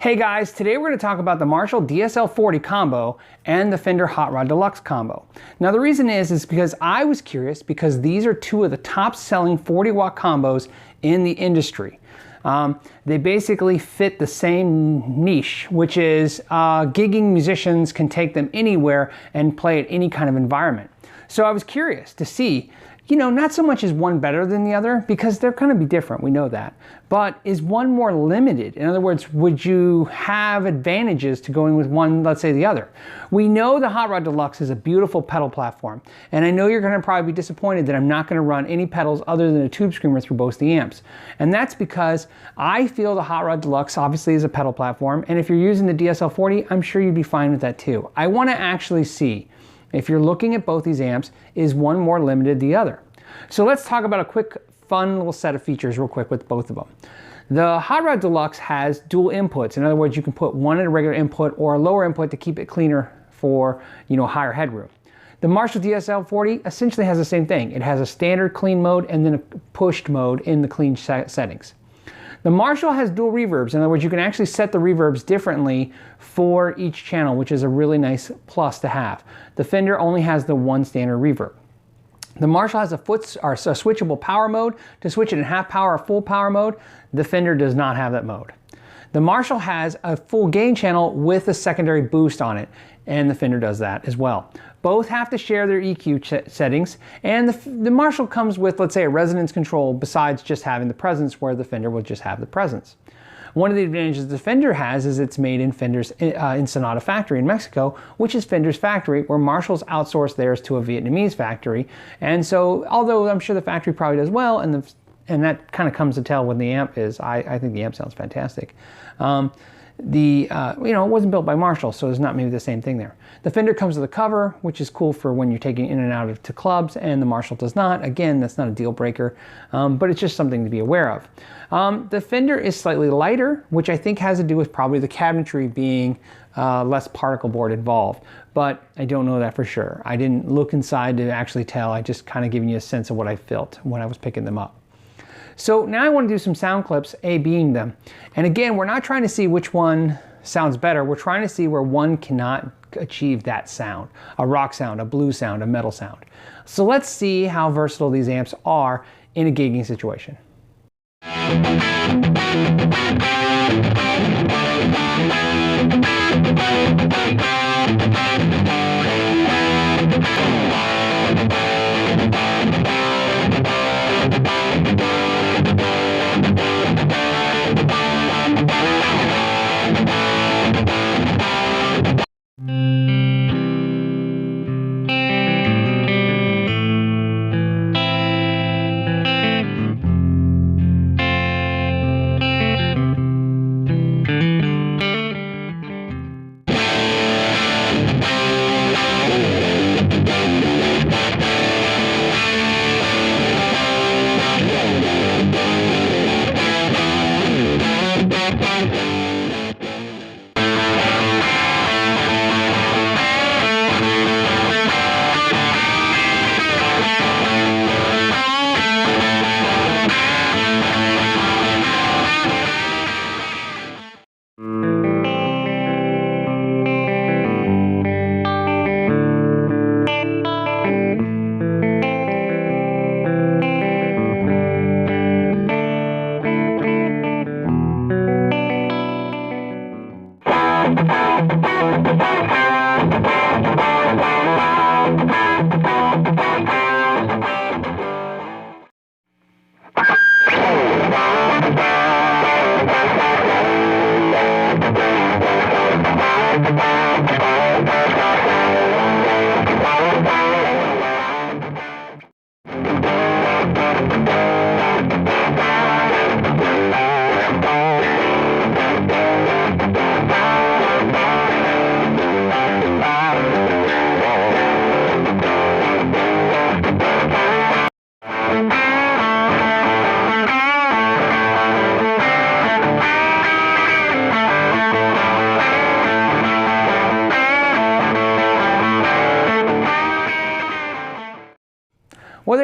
Hey guys, today we're going to talk about the Marshall DSL-40 combo and the Fender Hot Rod Deluxe combo. Now the reason is because I was curious because these are two of the top selling 40 watt combos in the industry. They basically fit the same niche, which is gigging musicians can take them anywhere and play at any kind of environment. So I was curious to see, not so much is one better than the other because they're going to be different, we know that. But is one more limited? In other words, would you have advantages to going with one, let's say the other? We know the Hot Rod Deluxe is a beautiful pedal platform, and I know you're going to probably be disappointed that I'm not going to run any pedals other than a tube screamer through both the amps. And that's because I feel the Hot Rod Deluxe obviously is a pedal platform, and if you're using the DSL-40, I'm sure you'd be fine with that too. I want to actually see, if you're looking at both these amps, is one more limited than the other? So let's talk about a quick, fun little set of features real quick with both of them. The Hot Rod Deluxe has dual inputs. In other words, you can put one at a regular input or a lower input to keep it cleaner for, higher headroom. The Marshall DSL-40 essentially has the same thing. It has a standard clean mode and then a pushed mode in the clean settings. The Marshall has dual reverbs. In other words, you can actually set the reverbs differently for each channel, which is a really nice plus to have. The Fender only has the one standard reverb. The Marshall has a switchable power mode to switch it in half power or full power mode. The Fender does not have that mode. The Marshall has a full gain channel with a secondary boost on it, and the Fender does that as well. Both have to share their EQ settings, and the Marshall comes with, let's say, a resonance control besides just having the presence, where the Fender will just have the presence. One of the advantages the Fender has is it's made in Fender's Ensenada factory in Mexico, which is Fender's factory, where Marshall's outsourced theirs to a Vietnamese factory. And so, although I'm sure the factory probably does well, and that kind of comes to tell when the amp is, I think the amp sounds fantastic. It wasn't built by Marshall, so it's not maybe the same thing there. The Fender comes with a cover, which is cool for when you're taking in and out to clubs, and the Marshall does not. Again, that's not a deal breaker, but it's just something to be aware of. The Fender is slightly lighter, which I think has to do with probably the cabinetry being less particle board involved, but I don't know that for sure. I didn't look inside to actually tell. I just kind of giving you a sense of what I felt when I was picking them up. So now I want to do some sound clips, A-Bing them. And again, we're not trying to see which one sounds better. We're trying to see where one cannot achieve that sound. A rock sound, a blues sound, a metal sound. So let's see how versatile these amps are in a gigging situation.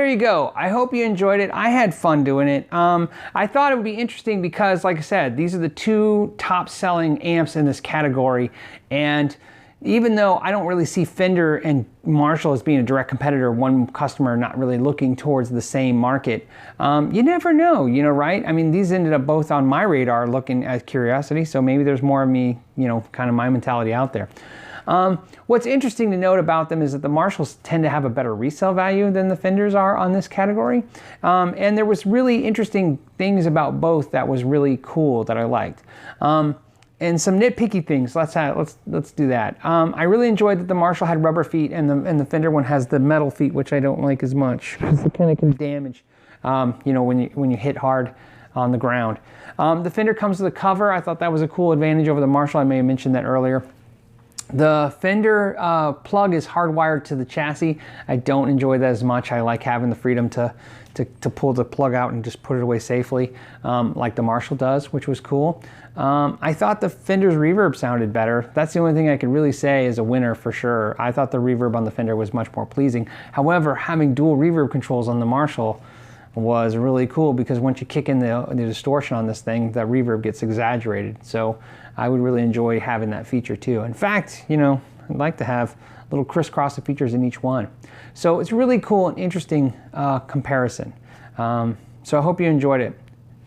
you go. I hope you enjoyed it. I had fun doing it. I thought it would be interesting because, like I said, these are the two top selling amps in this category. And even though I don't really see Fender and Marshall as being a direct competitor, one customer not really looking towards the same market, you never know, right? I mean, these ended up both on my radar looking at curiosity, so maybe there's more of me, kind of my mentality out there. What's interesting to note about them is that the Marshalls tend to have a better resale value than the Fenders are on this category. And there was really interesting things about both that was really cool that I liked. And some nitpicky things. Let's do that. I really enjoyed that the Marshall had rubber feet and the Fender one has the metal feet, which I don't like as much because it kind of can damage, when you hit hard on the ground. The Fender comes with a cover. I thought that was a cool advantage over the Marshall. I may have mentioned that earlier. The Fender plug is hardwired to the chassis. I don't enjoy that as much. I like having the freedom to pull the plug out and just put it away safely, like the Marshall does, which was cool. I thought the Fender's reverb sounded better. That's the only thing I could really say is a winner for sure. I thought the reverb on the Fender was much more pleasing. However, having dual reverb controls on the Marshall was really cool because once you kick in the distortion on this thing, the reverb gets exaggerated. So I would really enjoy having that feature too. In fact, I'd like to have little crisscross of features in each one. So it's really cool and interesting comparison. So I hope you enjoyed it.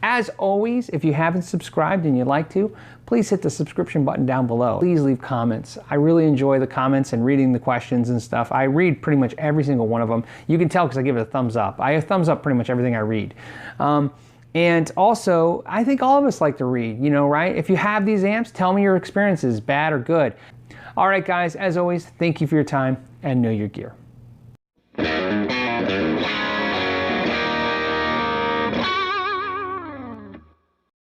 As always, if you haven't subscribed and you'd like to, please hit the subscription button down below. Please leave comments. I really enjoy the comments and reading the questions and stuff. I read pretty much every single one of them. You can tell because I give it a thumbs up. I thumbs up pretty much everything I read. And also, I think all of us like to read, right? If you have these amps, tell me your experiences, bad or good. All right, guys, as always, thank you for your time and know your gear.